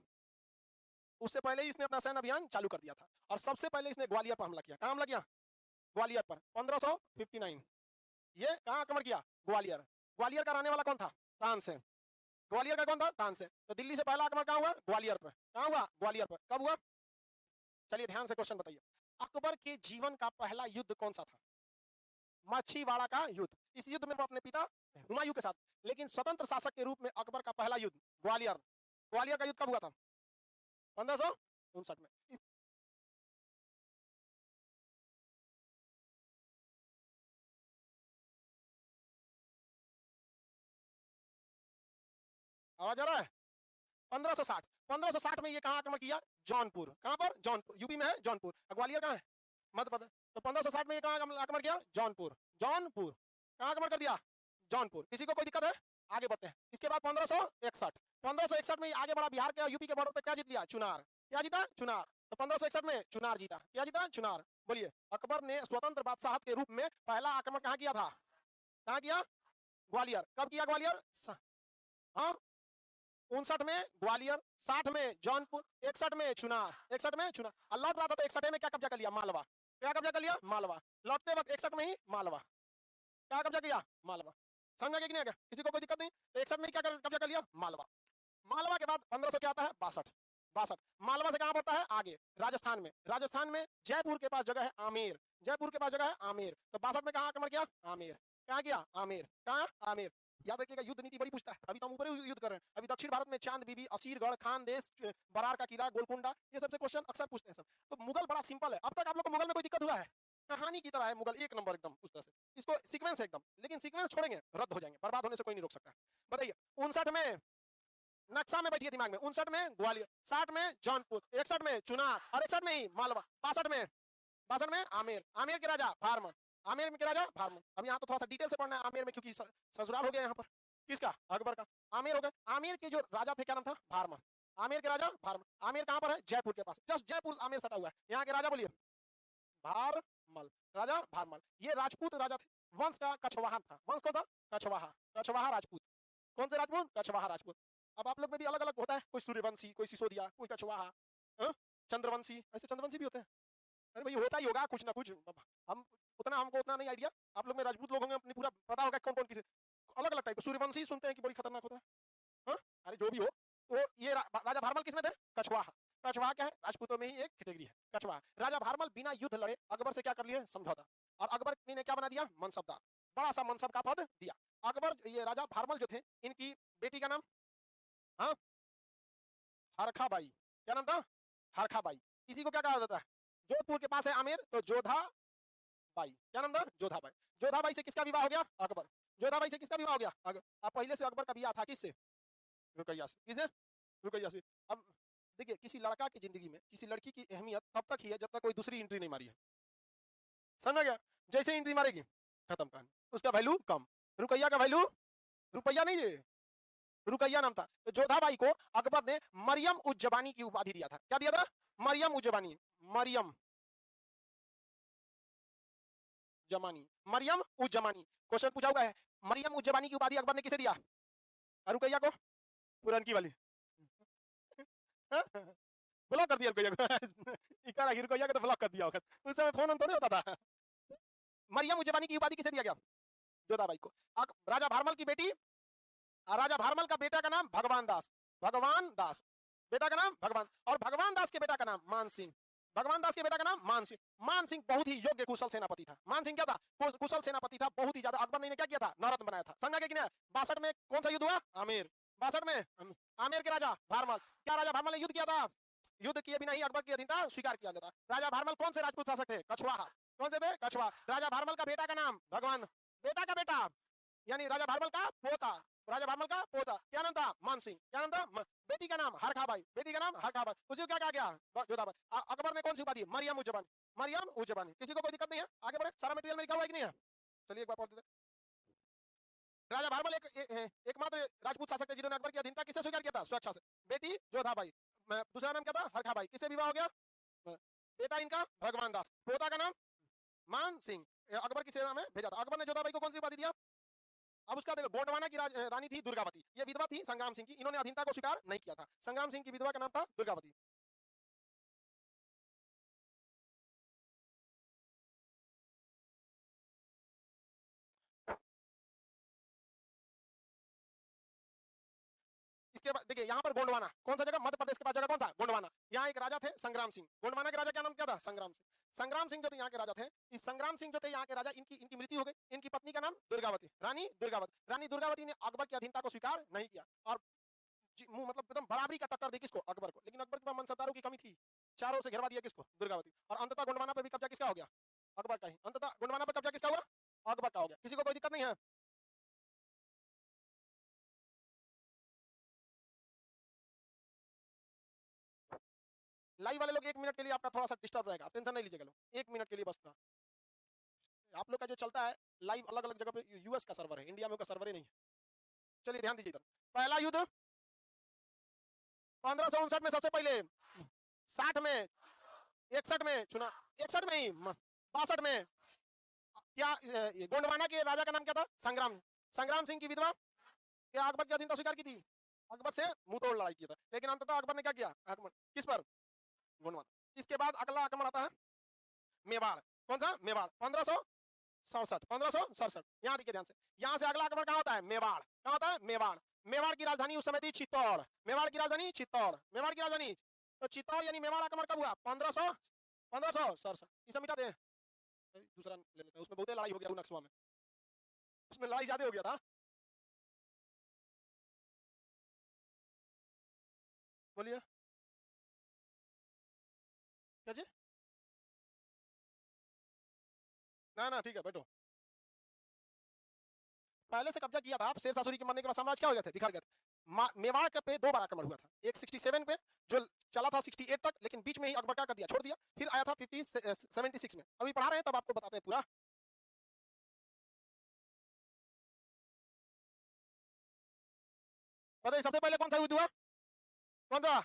उससे पहले ही इसने अपना सैन्य अभियान चालू कर दिया था, और सबसे पहले इसने ग्वालियर पर हमला किया। कहाँ हमला किया? ग्वालियर पर 1559। ये कहाँ आक्रमण किया? ग्वालियर। ग्वालियर का रहने वाला कौन था? तानसेन। ग्वालियर का कौन था? तानसेन। तो दिल्ली से पहला आक्रमण कहाँ हुआ? ग्वालियर पर। कहाँ हुआ? ग्वालियर पर। कब हुआ? चलिए ध्यान से क्वेश्चन बताइए। अकबर के जीवन का पहला युद्ध कौन सा था? मच्छीवाड़ा का युद्ध। इस युद्ध में वो अपने पिता हुमायूं के साथ, लेकिन स्वतंत्र शासक के रूप में अकबर का पहला युद्ध ग्वालियर। ग्वालियर का युद्ध कब हुआ था? 1559 में। आवाज आ रहा है? 1560। 1560 में ये कहाँ आक्रमण किया? जौनपुर। कहाँ पर? जौनपुर। यूपी में है जौनपुर। ग्वालियर कहाँ है? मध्य प्रदेश। तो 1560 में ये कहाँ आक्रमण किया? जौनपुर। जौनपुर कहाँ आक्रमण कर दिया? जौनपुर। किसी को कोई दिक्कत है? आगे बढ़ते हैं। इसके बाद 1561। 1561 में आगे बढ़ा, बिहार के यूपी के बॉर्डर पे क्या जीत लिया? चुनार। क्या जीता? चुनार। तो 1561 में चुनार जीता। क्या जीता? चुनार। बोलिए। अकबर ने स्वतंत्र बादशाहत के रूप में पहला आक्रमण कहाँ किया था? कहाँ किया? ग्वालियर। कब किया ग्वालियर? हाँ 59 में ग्वालियर, 60 में जौनपुर, 61 में चुनार। 61 में चुनार। और लौट रहा था तो 61 में क्या कब्जा कर लिया? मालवा। क्या कब्जा कर लिया? मालवा। लौटते वक्त 61 में ही मालवा। क्या कब्जा किया? मालवा। समझ में आ गया कि नहीं आ गया? किसी को कोई दिक्कत नहीं? तो 61 में क्या कब्जा कर लिया? मालवा। मालवा के बाद 1500 क्या आता है? 62। 62 मालवा से कहां बढ़ता है? आगे राजस्थान में। राजस्थान में जयपुर के पास जगह है आमेर। जयपुर के पास जगह है आमेर। तो 62 में कहां आक्रमण किया? आमेर। कहां किया? आमेर। कहां? आमेर। याद रखिएगा, युद्ध नीति बड़ी पूछता है। अभी तो हम ऊपर ही युद्ध कर रहे हैं। अभी दक्षिण भारत में चांद बीबी, असीरगढ़, खानदेश, बरार का किला, गोलकुंडा, ये सबसे क्वेश्चन अक्सर पूछते हैं सब। तो मुगल बड़ा सिंपल है। अब तक आप लोग को मुगल में कोई दिक्कत हुआ है? कहानी की तरह है मुगल, एक नंबर एकदम उस तरह से। इसको सीक्वेंस है एकदम, लेकिन सीक्वेंस छोड़ेंगे रद्द हो जाएंगे, बर्बाद होने से कोई नहीं रोक सकता। बताइए 59 में नक्शा में बैठिए दिमाग में। 59 में ग्वालियर, 60 में जौनपुर, 61 में चुनार और 61 में ही मालवा, 62 में आमेर, आमेर के राजा भारमल, आमेर में के राजा भारमल। अब यहाँ तो थोड़ा सा डिटेल से पढ़ना है आमेर में, क्योंकि ससुराल हो गया यहाँ पर किसका, अकबर का। आमेर हो गया, आमेर के जो राजा थे क्या नाम था, भारमल, आमेर के राजा भारमल। आमेर कहाँ पर है, जयपुर के पास, जस्ट जयपुर आमेर सटा हुआ है। यहाँ के राजा बोलिए, भारमल, राजा भारमल। ये राजपूत राजा थे, वंश का कछवाहा था, वंश को था कछवाहा, कछवाहा राजपूत। कौन से राजपूत, कछवाहा राजपूत। अब आप लोग में भी अलग अलग होता है, कोई सूर्यवंशी, कोई सिसोदिया, कोई कछवाहा, चंद्रवंशी, ऐसे चंद्रवंशी भी होते हैं। अरे भाई होता ही होगा कुछ ना कुछ, हम उतना, हमको उतना नहीं आइडिया। आप लोग में राजपूत लोग होंगे, अपनी पूरा पता होगा कौन कौन किसे, अलग अलग टाइप। सूर्यवंशी सुनते हैं कि बड़ी खतरनाक होता है, हाँ? अरे जो भी हो, तो ये राजा भारमल किसमें थे, कछवाहा। कछवाहा क्या है, राजपूतों में ही एक कैटेगरी है कछवाहा। राजा भारमल बिना युद्ध लड़े अकबर से क्या कर लिए, समझौता, और अकबर ने क्या बना दिया, मनसबदार, बड़ा सा मनसब का पद दिया। अकबर, ये राजा भारमल जो थे, इनकी बेटी का नाम, हाँ, हरखाबाई। क्या नाम था, हरखाबाई। इसी को क्या कहा जाता है, जोधपुर के पास है आमेर, तो जोधा बाई। क्या नाम था, जोधाबाई। जोधाबाई से किसका विवाह हो गया, अकबर। जोधाबाई से किसका विवाह हो गया, अकबर। अब पहले से अकबर का विवाह था किससे, रुकैया से। किससे, रुकैया से। अब देखिए, किसी लड़का की जिंदगी में किसी लड़की की अहमियत तब तक ही है जब तक कोई दूसरी एंट्री नहीं मारी है, समझ गया। जैसे एंट्री मारेगी, खत्म कहानी, उसका वैल्यू कम। रुकैया का वैल्यू, रुपया नहीं है, रुकैया नाम था। तो जोधाबाई को अकबर ने मरियम उज जबानी की उपाधि दिया था। क्या दिया था, मरियम उज जबानी, मरियम जमानी, मरियम उज जमानी। क्वेश्चन पूछा हुआ है, मरियम उज जबानी की उपाधि अकबर ने किसे दिया, रुकैया को, पुरनकी वाली। ब्लॉक कर दिया रुकैया को। इकारा रुकैया को तो ब्लॉक कर दिया होगा, उस समय फोन थोड़ी होता था। मरियम उज जबानी की उपाधि किसे दिया गया, जोधाबाई को। राजा भारमल की बेटी, राजा भारमल का बेटा का नाम भगवान दास, भगवान दास, बेटा का नाम भगवान, और भगवान दास के बेटा का नाम मान सिंह, भगवान दास के बेटा का नाम मान सिंह। मान सिंह बहुत ही योग्य कुशल सेनापति था। मान सिंह क्या था, कुशल सेनापति था, बहुत ही ज्यादा। अकबर ने क्या किया था, नवरत्न बनाया था। समझा कि नहीं, 62 में कौन सा युद्ध हुआ, आमेर, 62 में आमेर के राजा भारमल। क्या राजा भारमल ने युद्ध किया था, युद्ध किए बिना ही अकबर की अधीनता स्वीकार किया गया था। राजा भारमल कौन से राजपूत शासक थे, कछवाहा। कौन से थे, कछवाहा। राजा भारमल का बेटा का नाम भगवान, बेटा का बेटा, यानी राजा भारमल का पोता, राजा भारमल का पोता, क्या नाम था, मान सिंह। क्या नाम था, बेटी का नाम हरखाबाई, बेटी का नाम हरखाबाई। उसी को क्या कहा गया, जोधाबाई। अकबर ने कौन सी उपाधि, मरियम उज जबानी, मरियम उज जबानी। किसी को कोई दिक्कत नहीं है, आगे बढ़े। सारा मटेरियल में लिखा हुआ है कि नहीं है, चलिए एक बार पढ़ देते। राजा भारमल एकमात्र राजपूत शासक थे जिन्होंने अकबर की अधीनता किससे स्वीकार किया था, स्वेच्छा से। बेटी जोधाबाई, दूसरा नाम क्या था, हरखाबाई। किससे विवाह हो गया, बेटा इनका भगवान दास, पोता का नाम मान सिंह, अकबर की सेवा में भेजा था। अकबर ने जोधाबाई को कौन सी उपाधि दिया। अब उसका देखो, गोंडवाना की रानी थी दुर्गावती, ये विधवा थी संग्राम सिंह की, इन्होंने अधीनता को स्वीकार नहीं किया था। संग्राम सिंह की विधवा का नाम था दुर्गावती। इसके बाद देखिए, यहाँ पर गोंडवाना कौन सा जगह, मध्य प्रदेश के पास जगह कौन था, गोंडवाना। यहाँ एक राजा थे संग्राम सिंह, गोंडवाना के राजा क्या नाम क्या था, संग्राम सिंह। संग्राम सिंह जो थे यहाँ के राजा थे। इस संग्राम सिंह जो थे यहाँ के राजा, इनकी इनकी मृत्यु हो गई। इनकी पत्नी का नाम दुर्गावती, रानी दुर्गावती। रानी दुर्गावती ने अकबर की अधीनता को स्वीकार नहीं किया, और मतलब एकदम बराबरी का टक्कर दी किसको, अकबर को। लेकिन अकबर के पास मनसबदारों की कमी थी, चारों से घेरवा दिया किसको, दुर्गावती। और अंततः गोंडवाना पर भी कब्जा किसका हो गया, अकबर का ही। अंततः गोंडवाना पर कब्जा किसका हुआ, अकबर का हो गया। किसी को कोई दिक्कत नहीं है। लाइव वाले लोग 1 मिनट के लिए आपका थोड़ा सा डिस्टर्ब रहेगा, टेंशन नहीं लीजिएगा लोग, 1 मिनट के लिए बस था। आप लोग का जो चलता है लाइव अलग अलग जगह पे, यूएस का सर्वर है, इंडिया में का सर्वर ही नहीं है। चलिए ध्यान दीजिए इधर। पहला युद्ध 1559 में, सबसे पहले 60 में, 61 में चुना, 61 में ही, 62 में क्या, गोंडवाना के राजा का नाम क्या था, संग्राम, संग्राम सिंह की विधवा क्या अकबर की अधीनता स्वीकार की थी, अकबर से मुंह तोड़ लड़ाई किया था। लेकिन अंततः अकबर ने क्या किया, आक्रमण किस पर, गोंडवाना। इसके बाद अगला आक्रमण आता है मेवाड़। कौन सा, मेवाड़, 1567, 1567। यहाँ देखिए ध्यान से, यहाँ से अगला आक्रमण कहाँ होता है, मेवाड़। कहाँ होता है, मेवाड़। मेवाड़ की राजधानी उस समय थी चित्तौड़, मेवाड़ की राजधानी चित्तौड़, मेवाड़ की राजधानी तो चित्तौड़, यानी मेवाड़ आक्रमण कब हुआ, 1567। इसे मिटा दे, दूसरा ले लेते हैं, उसमें बहुत लड़ाई हो गया नक्सवा में, उसमें लड़ाई ज्यादा हो गया था। बोलिए, क्या जी, ना ना ठीक है बैठो। पहले से कब्जा किया था, शेर शाह सूरी के मरने के बाद साम्राज्य क्या हो गए थे, बिखर गए थे। मेवाड़ के पे 2 बार आक्रमण हुआ था, एक 67 पे जो चला था 68 तक, लेकिन बीच में ही अकबर क्या कर दिया, छोड़ दिया। फिर आया था 76 में, अभी पढ़ा रहे हैं तब आपको बताते हैं पूरा। बताइए सबसे पहले कौन सा युद्ध हुआ, कौन सा?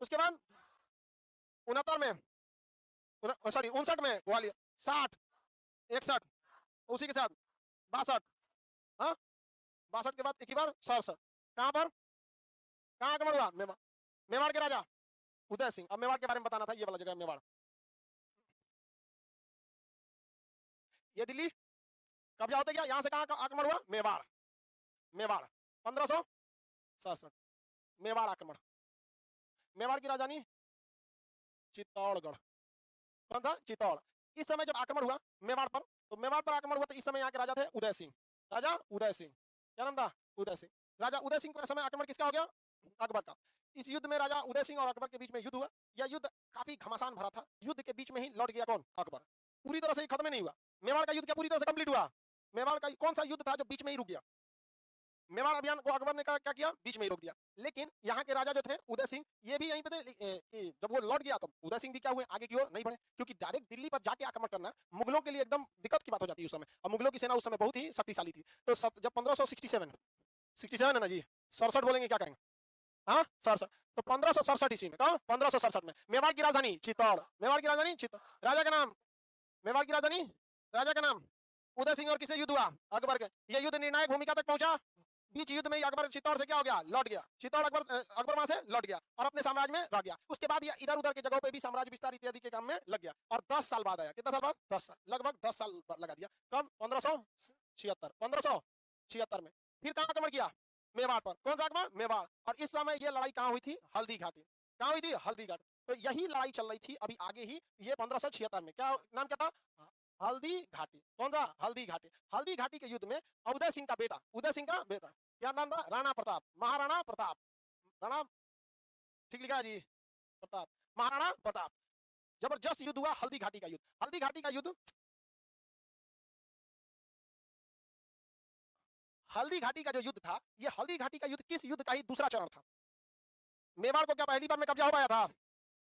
उसके बाद 69 में, सॉरी 59 में ग्वालियर, 60, 61, उसी के साथ 62, हाँ 62 के बाद एक ही बार 67। कहां पर, कहां आक्रमण हुआ, मेवाड़, मेवाड़ के राजा उदय सिंह। अब मेवाड़ के बारे में बताना था, ये वाला जगह मेवाड़, ये दिल्ली कब्जा होते गया, यहां से कहां आक्रमण हुआ, मेवाड़, मेवाड़ 1567, मेवाड़ आक्रमण। मेवाड़ की राजधानी चित्तौड़गढ़, कौन था, चित्तौड़। इस समय जब आक्रमण हुआ मेवाड़ पर, तो मेवाड़ पर आक्रमण हुआ तो इस समय यहाँ के राजा थे उदय सिंह, राजा उदय सिंह, क्या नाम था, उदय सिंह। राजा उदय सिंह के समय आक्रमण किसका हो गया, अकबर का। इस युद्ध में राजा उदय सिंह और अकबर के बीच में युद्ध हुआ। यह युद्ध काफी घमासान भरा था, युद्ध के बीच में ही लौट गया कौन, अकबर। पूरी तरह से ही खत्म नहीं हुआ। मेवाड़ का युद्ध क्या पूरी तरह से कंप्लीट हुआ, मेवाड़ का कौन सा युद्ध था जो बीच में ही रुक गया, मेवाड़ अभियान को अकबर ने क्या किया, बीच में ही रोक दिया। लेकिन यहाँ के राजा जो थे उदय सिंह, ये भी यहीं पे थे। जब वो लौट गया तो उदय सिंह भी क्या हुए, आगे की ओर नहीं बढ़े, क्योंकि डायरेक्ट दिल्ली पर जाके आक्रमण करना मुगलों के लिए एकदम दिक्कत की बात हो जाती है उस समय। और मुगलों की सेना उस समय बहुत ही शक्तिशाली थी। तो जब 1567, 67 है ना जी, 67 बोलेंगे क्या कहेंगे, हाँ 67, तो 1567 ईस्वी में, कहा 1567 में मेवाड़ की राजधानी चित्तौड़, मेवाड़ की राजधानी चित्तौड़, राजा का नाम, मेवाड़ की राजधानी, राजा का नाम उदय सिंह। और किसे युद्ध हुआ, अकबर के। यह युद्ध निर्णायक भूमिका तक पहुंचा। बीच युद्ध में अकबर चित्तौड़ से क्या हो गया, लौट गया। चित्तौड़ अकबर वहां से लौट गया और अपने साम्राज्य में रह गया। उसके बाद यह इधर उधर के जगहों पे भी साम्राज्य विस्तार इत्यादि के काम में लग गया। और 10 साल बाद आया, कितना साल बाद, 10 साल, लगभग 10 साल लगा दिया। कब, 1576, 1576 में। फिर कहां आक्रमण किया, मेवाड़ पर। कौन सा आक्रमण, मेवाड़। और इस समय यह लड़ाई कहां हुई थी, हल्दी घाटी। कहां हुई थी, हल्दी घाटी। तो यही लड़ाई चल रही थी अभी आगे ही, ये 1576 में। क्या नाम क्या था, हल्दी घाटी। कौन सा, हल्दी घाटी। हल्दी घाटी के युद्ध में उदय सिंह का बेटा, उदय सिंह का बेटा, क्या नाम था, राणा प्रताप, महाराणा प्रताप, राणा, ठीक लिखा है जी, प्रताप, महाराणा प्रताप। जबरदस्त युद्ध हुआ हल्दी घाटी का युद्ध। हल्दी घाटी का युद्ध, हल्दी घाटी का जो युद्ध था, ये हल्दी घाटी का युद्ध किस युद्ध का ही दूसरा चरण था। मेवाड़ को क्या पहली बार में कब्जा हो पाया था,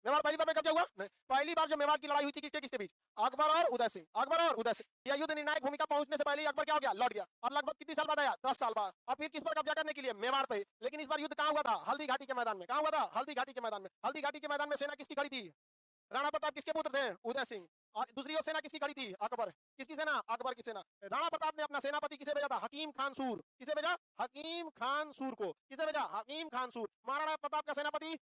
मेवाड़ पहली बार में कब्जा हुआ नहीं। पहली बार जो मेवाड़ की लड़ाई हुई थी किसके किसके बीच, अकबर और उदय सिंह, अकबर और उदय सिंह। यह युद्ध निर्णायक भूमिका पहुंचने से पहले ही अकबर क्या हो गया, लौट गया। और लगभग कितनी साल बाद आया, 10 साल बाद। और फिर किस पर कब्जा करने के लिए, मेवाड़ पे। लेकिन इस बार युद्ध कहां हुआ था, हल्दी घाटी के मैदान में। कहां हुआ था, हल्दी घाटी के मैदान में। हल्दी घाटी के मैदान में सेना किसकी खड़ी थी, राणा प्रताप किसके पुत्र थे, उदय सिंह। और दूसरी ओर सेना किसकी खड़ी थी, अकबर। किसकी सेना, अकबर की सेना। राणा प्रताप ने अपना सेनापति किसे भेजा था, हकीम खान सूर। किसे भेजा, हकीम खान सूर को। किसे भेजा, हकीम खान सूर। महाराणा प्रताप का सेनापति,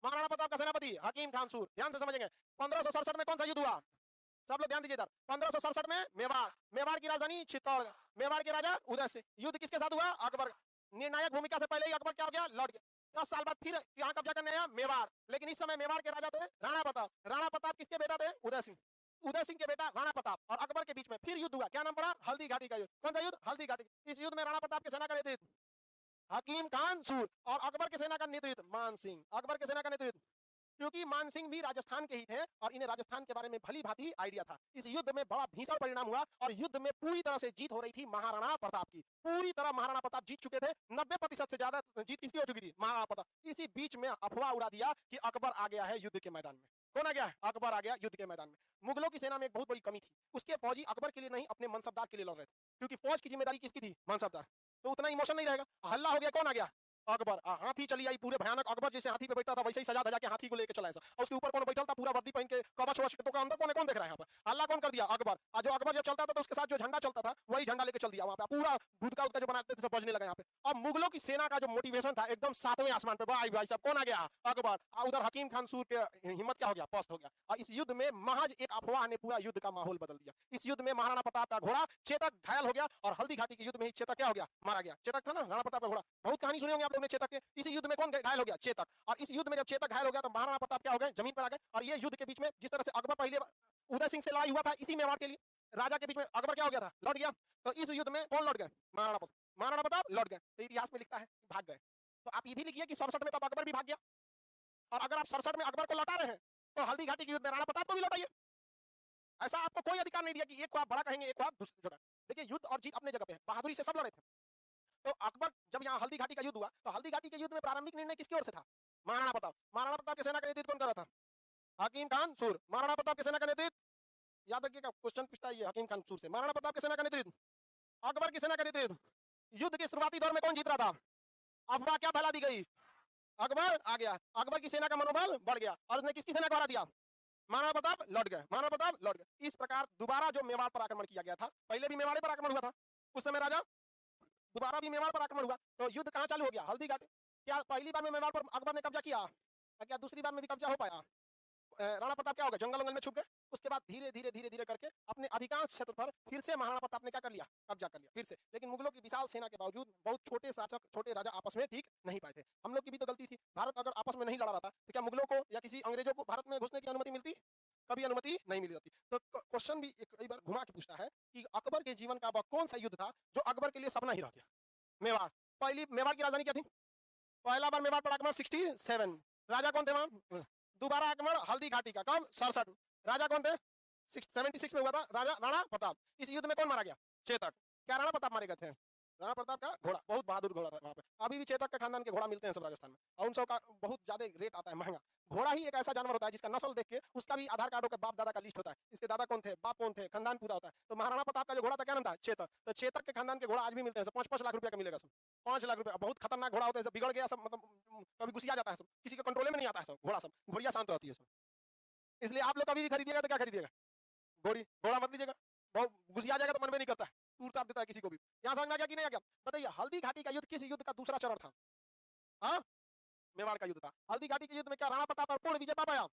महाराणा प्रताप का सेनापति हकीम खान सूर। ध्यान से समझेंगे। 1567 में कौन सा युद्ध हुआ, सब लोग ध्यान दीजिए इधर। 1567 में मेवाड़, मेवाड़ की राजधानी चित्तौड़, मेवाड़ के राजा उदय सिंह। युद्ध किसके साथ हुआ, अकबर। निर्णायक भूमिका से पहले ही अकबर क्या हो गया, लौट गया। 10 साल बाद फिर यहाँ कब्जा करने आया, मेवाड़। लेकिन इस समय मेवाड़ के राजा थे राणा प्रताप। राणा प्रताप किसके बेटा थे, उदय सिंह। उदय सिंह के बेटा राणा प्रताप और अकबर के बीच में फिर युद्ध हुआ। क्या नाम पड़ा, हल्दी घाटी का युद्ध। कौन सा युद्ध, हल्दी घाटी। इस युद्ध में राणा प्रताप के सेना का नेतृत्व हकीम खान सूर और अकबर के सेना का नेतृत्व मान सिंह। अकबर के सेना का नेतृत्व, क्योंकि मानसिंह भी राजस्थान के ही थे और इन्हें राजस्थान के बारे में भली भांति आइडिया था। इस युद्ध में बड़ा भीषण परिणाम हुआ और युद्ध में पूरी तरह से जीत हो रही थी महाराणा प्रताप की। पूरी तरह महाराणा प्रताप जीत चुके थे। 90% से ज्यादा जीत किसकी हो चुकी थी, महाराणा प्रताप। इसी बीच में अफवाह उड़ा दिया कि अकबर आ गया है युद्ध के मैदान में। कौन आ गया है, अकबर आ गया युद्ध के मैदान में। मुगलों की सेना में एक बहुत बड़ी कमी थी, उसके फौजी अकबर के लिए नहीं अपने मनसबदार के लिए लड़ रहे थे, क्योंकि फौज की जिम्मेदारी किसकी थी, मनसबदार। तो उतना इमोशन नहीं रहेगा। हल्ला हो गया, कौन आ गया, अकबर। हाथी चली आई पूरे भयानक। अकबर जैसे हाथी पे बैठता था वैसे ही सजा धजा के हाथी को लेकर चला ऐसा। और उसके ऊपर कौन बैठा था, पूरा वर्दी पहन के, कवच वच। तो अंदर कौन देख रहा है यहाँ पर, हल्ला कौन कर दिया, अकबर। और जो अकबर जब चलता था तो उसके साथ जो झंडा चलता था वही झंडा लेकर चल दिया वहां पे। पूरा गुदका उदका जो बनाते थे सब बजने लगा यहाँ पे। अब मुगलों की सेना का जो मोटिवेशन था एकदम 7वें आसमान पे। भाई भाई साहब, कौन आ गया, अकबर। उधर हकीम खान सूर के हिम्मत क्या हो गया, पस्त हो गया। और इस युद्ध में महज एक अफवाह ने पूरा युद्ध का माहौल बदल दिया। इस युद्ध में महाराणा प्रताप का घोड़ा चेतक घायल हो गया और हल्दी घाटी के युद्ध में ही चेतक क्या हो गया, मारा गया। चेतक था ना राणा प्रताप का घोड़ा, बहुत कहानी सुनी होंगे आप लोगों ने चेतक के। इसी युद्ध में कौन घायल हो गया, चेतक। और इस युद्ध में जब चेतक घायल हो गया तो महाराणा प्रताप क्या हो गए, जमीन पर आ गए। और ये युद्ध के बीच में जिस तरह से अकबर पहले उदय सिंह से लड़ाई हुआ था इसी मेवाड़ के लिए, राजा के बीच में अकबर क्या हो गया था, लौट गया। तो इस युद्ध में कौन लौट गए, महाराणा प्रताप। महाराणा प्रताप लौट गए। तो इतिहास में लिखता है भाग गए। तो आप ये भी लिखिए कि 67 में तब अकबर भी भाग गया। और अगर आप 67 में अकबर को लौटा रहे हैं तो हल्दी घाटी के युद्ध में राणा प्रताप को भी लौटाइए। ऐसा आपको कोई अधिकार नहीं दिया कि एक को आप बड़ा कहेंगे एक को आप छोटा। देखिए युद्ध और जीत अपने जगह पे है, बहादुरी से सब लड़े थे। तो अकबर जब यहाँ हल्दी घाटी का युद्ध हुआ, तो हल्दी घाटी के युद्ध में प्रारंभिक निर्णय किसकी ओर से था? महाराणा प्रताप। महाराणा प्रताप की सेना का नेतृत्व कौन कर रहा था? हकीम खान सूर। महाराणा प्रताप की सेना का नेतृत्व, याद रखिएगा क्वेश्चन पूछता है ये हकीम खान सूर से। महाराणा प्रताप की सेना का नेतृत्व, अकबर की सेना का नेतृत्व। युद्ध के शुरुआती दौर में कौन जीत रहा था? अफवाह क्या फैला दी गई? अकबर आ गया। अकबर की सेना का मनोबल बढ़ गया और उसने किसकी सेना को हरा दिया? महाराणा प्रताप लौट गए। महाराणा प्रताप लौट गए। इस प्रकार दोबारा जो मेवाड़ पर आक्रमण किया गया था, पहले भी मेवाड़े पर आक्रमण हुआ था उस समय राजा, दोबारा भी मेवाड़ पर आक्रमण हुआ। तो युद्ध कहां चालू हो गया? हल्दी घाटी। क्या पहली बार में मेवाड़ पर अकबर ने कब्जा किया? क्या दूसरी बार में भी कब्जा हो पाया? राणा प्रताप क्या हो गया? जंगल में छुप गए। उसके बाद धीरे धीरे धीरे धीरे करके अपने अधिकांश क्षेत्र पर फिर से महाराणा प्रताप ने क्या कर लिया? कब्जा कर लिया फिर से। लेकिन मुगलों की विशाल सेना के बावजूद बहुत छोटे शासक, छोटे राजा आपस में ठीक नहीं पाए थे। हम लोग की भी तो गलती थी। भारत अगर आपस में नहीं लड़ा रहा था तो क्या मुगलों को या किसी अंग्रेजों को भारत में घुसने की अनुमति मिलती? कभी अनुमति नहीं मिली रहती। तो क्वेश्चन भी कई बार घुमा के पूछता है कि अकबर के जीवन का वह कौन सा युद्ध था जो अकबर के लिए सपना ही रह गया? मेवाड़। पहली मेवाड़ की राजधानी क्या थी? पहला बार मेवाड़ पर आक्रमण 67। राजा कौन थे वहां? दोबारा आक्रमण हल्दी घाटी का कब? 67। राजा कौन थे? 76 में हुआ था राजा राणा प्रताप। इस युद्ध में कौन मारा गया? चेतक। क्या राणा प्रताप मारे गए थे? राणा प्रताप का घोड़ा, बहुत बहादुर घोड़ा था वहां पे। अभी भी चेतक के खानदान के घोड़ा मिलते हैं सब राजस्थान में, और उन सब का बहुत ज्यादा रेट आता है, महंगा। घोड़ा ही एक ऐसा जानवर होता है जिसका नस्ल देख के उसका भी आधार कार्ड के बाप दादा का लिस्ट होता है, इसके दादा कौन थे, बाप कौन थे, खानदान पूरा होता है। तो महाराणा प्रताप का जो घोड़ा था क्या नाम था? चेतक। तो चेतक के खानदान के घोड़ा आज भी मिलते हैं, 5-5 लाख रुपया का मिलेगा सब। 5 लाख रुपया। बहुत खतरनाक घोड़ा होता है, सब बिगड़ गया सब, मतलब कभी घुसिया जाता है सब, किसी के कंट्रोल में नहीं आता है सब घोड़ा, सब घोड़िया शांत रहती है सब। इसलिए आप लोग कभी भी खरीदिएगा तो क्या खरीदिएगा? घोड़ी। घोड़ा मत लीजिएगा, बहुत घुसिया जाएगा तो मन में नहीं करता है, टूट ताप देता है किसी को भी। यहाँ समझ में आ गया कि नहीं आ गया? बताइए हल्दी घाटी का युद्ध किस युद्ध का दूसरा चरण था? हाँ, मेवाड़ का युद्ध था। हल्दी घाटी के युद्ध में क्या राणा प्रताप पर पूर्ण विजय पा पाया?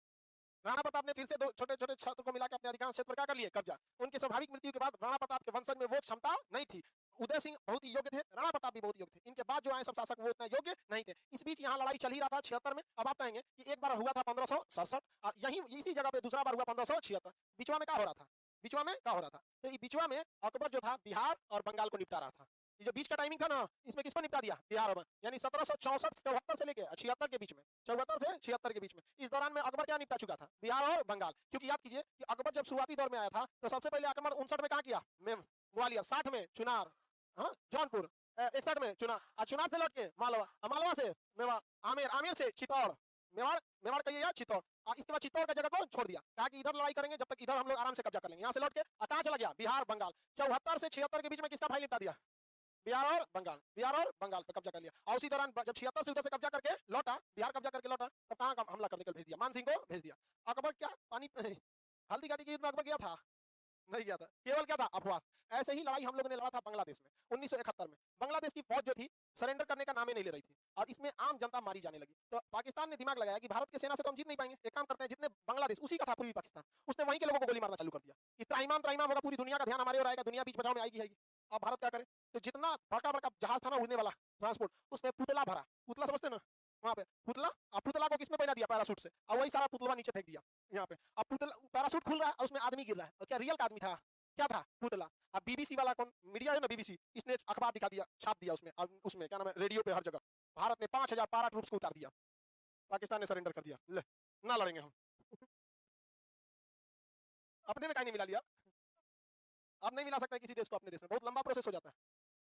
राणा प्रताप ने फिर से दो छोटे छोटे क्षेत्र को मिलाकर अपने अधिकांश क्षेत्र पर क्या कर लिए? कब्जा। उनकी स्वाभाविक मृत्यु के बाद राणा प्रताप के वंशज में वो क्षमता नहीं थी। उदय सिंह बहुत ही योग्य थे, राणा प्रताप भी बहुत योग्य थे, इनके बाद जो आए सब शासक वो उतना योग्य नहीं थे। इस बीच यहाँ लड़ाई चल ही रहा था 76 में। अब आप कहेंगे कि एक बार हुआ था 1567 और यही इसी जगह पे दूसरा बार हुआ 1576। बिचवा में क्या हो रहा था? बिचवा में क्या हो रहा था? तो ये बिचवा में अकबर जो था बिहार और बंगाल को निपटा रहा था। ये जो बीच का टाइमिंग था ना, इसमें किसको निपटा दिया? बिहार और यानी 1764-74 से लेके 76 के बीच में, 74 से 76 के बीच में, इस दौरान में अकबर क्या निपटा चुका था? बिहार और बंगाल। क्योंकि याद कीजिए कि अकबर जब शुरुआती दौर में आया था तो सबसे पहले आक्रमण 59 में कहा किया? ग्वालियर। 60 में चुनार, हाँ जौनपुर। 61 में चुनार, और चुनार से लौट के मालवा, मालवा से मेवाड़, आमेर, आमेर से चित्तौड़, मेवाड़, मेवाड़ कहिए या चित्तौड़। इसके बाद चित्तौड़ का जगह को छोड़ दिया, कहा कि इधर लड़ाई करेंगे जब तक इधर हम लोग आराम से कब्जा कर लेंगे। यहाँ से लौट के कहाँ चला गया? बिहार बंगाल। 74 से 76 के बीच में किसका फाइल निपटा दिया? बिहार और बंगाल। बिहार और बंगाल पर कब्जा कर लिया। और उसी दौरान जब 76 से उधर से कब्जा करके लौटा, बिहार कब्जा करके लौटा, तब कहाँ हमला करने के लिए भेज दिया? मान सिंह को भेज दिया। अकबर क्या पानी हल्दी घाटी के युद्ध में अकबर गया था? नहीं गया था, केवल क्या था? अफवाह। ऐसे ही लड़ाई हम लोगों ने लड़ा था बांग्लादेश में 1971 में। बांग्लादेश की फौज जो थी सरेंडर करने का नाम ही नहीं ले रही थी और इसमें आम जनता मारी जाने लगी। तो पाकिस्तान ने दिमाग लगाया कि भारत की सेना से तो हम जीत नहीं पाएंगे, एक काम करते हैं, जितने बांग्लादेश उसी का था पूर्वी पाकिस्तान, उसने वहीं के लोगों को गोली मारना चालू कर दिया कि त्राइमाम त्राइमाम होगा, पूरी दुनिया का ध्यान हमारे ओर आएगा, दुनिया बीच बचाव में आएगी। अब भारत क्या करे? तो जितना बड़का बड़का जहाज था ना उड़ने वाला ट्रांसपोर्ट, उसमें पुतला भरा। पुतला समझते ना? वहां पे पुतला, अब पुतला को किसमें पहना दिया? पैराशूट से, और वही सारा पुतला नीचे फेंक दिया यहाँ पे। अब पुतला पैराशूट खुल रहा है और उसमें आदमी गिर रहा है, और क्या रियल का आदमी था? क्या था? पुतला। अब बीबीसी वाला कौन मीडिया है ना, बीबीसी, इसने अखबार दिखा दिया, छाप दिया उसमें, अब उसमें क्या नाम है, रेडियो पे हर जगह, भारत ने 5000 पारा ट्रूप्स को उतार दिया, पाकिस्तान ने सरेंडर कर दिया, ले ना लड़ेंगे हम। अपने में कहीं नहीं मिला लिया, अब नहीं मिला सकता किसी देश को अपने देश में, बहुत लंबा प्रोसेस हो जाता है।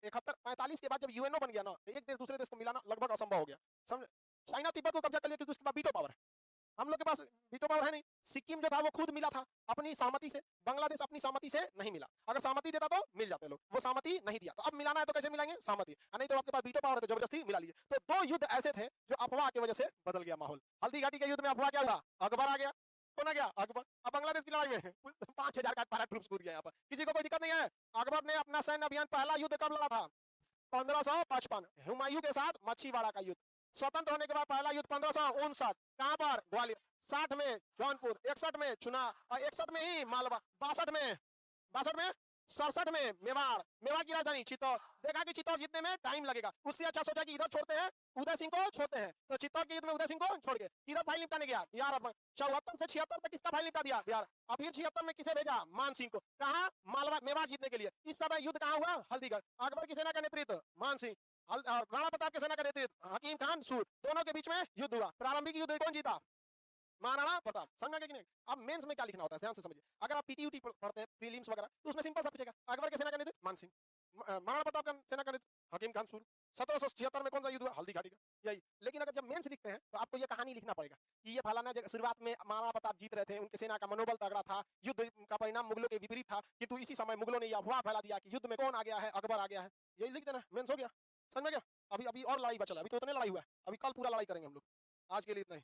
41-45 के बाद जब यूएनओ बन गया ना, तो एक देश दूसरे देश को मिलाना लगभग असंभव हो गया, समझ। चाइना तिब्बत को कब्जा कर लिया क्योंकि उसके पास वीटो पावर है, हम लोग के पास वीटो पावर है नहीं। सिक्किम जो था वो खुद मिला था अपनी सहमति से, बांग्लादेश अपनी सहमति से नहीं मिला। अगर सहमति देता तो मिल जाते लोग, वो सहमति नहीं दिया, तो अब मिलाना है तो कैसे मिलाएंगे? सहमति, नहीं तो आपके पास वीटो पावर है तो जबरदस्ती मिला लीजिए। तो दो युद्ध ऐसे थे जो अफवाह की वजह से बदल गया माहौल। हल्दी घाटी के युद्ध में अफवाह क्या हुआ? अकबर आ गया। कौन आ गया? अकबर। अब बांग्लादेश की लड़ाई में 5000 का पैरा ट्रूप्स कूद गया यहाँ पर, किसी को कोई दिक्कत नहीं है। अकबर ने अपना सैन्य अभियान पहला युद्ध कब लड़ा था? 1555, हुमायूं के साथ मच्छीवाड़ा का युद्ध। स्वतंत्र होने के बाद पहला युद्ध 1559, कहां पर? ग्वालियर। 60 में जौनपुर, 61 में चुनाव, और 61 में ही मालवा, 62 में 67 में मेवाड़, मेवाड़ की राजधानी चित्तौड़। देखा कि चित्तौड़ जीतने में टाइम लगेगा, उससे अच्छा सोचा कि इधर छोड़ते हैं, उदय सिंह को छोड़ते हैं, तो चित्तौड़ के युद्ध में उदय सिंह को छोड़ के इधर फाइल निपटाने गया बिहार। 74 से 76 तक किसका फाइल निपटा दिया? बिहार। अब फिर 76 में किसे भेजा? मान सिंह को। कहा? मालवा, मेवाड़ जीतने के लिए। इस समय युद्ध कहां हुआ? हल्दीगढ़। अकबर की सेना का नेतृत्व मान सिंह, राणा प्रताप की सेना का नेतृत्व हकीम खान सूर, दोनों के बीच में युद्ध हुआ। प्रारंभिक युद्ध कौन जीता? महाराणा प्रताप, समझ में कि नहीं? अब मेंस में क्या लिखना होता है ध्यान से समझिए। अगर आप पीटीयूटी पढ़ते हैं प्रीलिम्स वगैरह तो उसमें सिंपल सा पूछेगा अकबर के सेना का नेतृत्व मान सिंह, महाराणा प्रताप का सेना का नेतृत्व हकीम खान सूर, 1776 में कौन सा युद्ध हुआ हल्दी घाटी का, यही। लेकिन अगर जब मेंस लिखते हैं तो आपको ये कहानी लिखना पड़ेगा कि ये फलाना जगह शुरुआत में महाराणा प्रताप जीत रहे थे, उनके सेना का मनोबल तगड़ा था, युद्ध का परिणाम मुगलों के विपरीत था, किंतु इसी समय मुगलों ने यह अफवाह फैला दिया कि युद्ध में कौन आ गया है, अकबर आ गया है। यही लिख देना, मेंस हो गया। समझ में गया? अभी अभी और लड़ाई बचल है, अभी तो उतने लड़ाई हुआ है, अभी कल पूरा लड़ाई करेंगे हम लोग। आज के लिए इतना ही।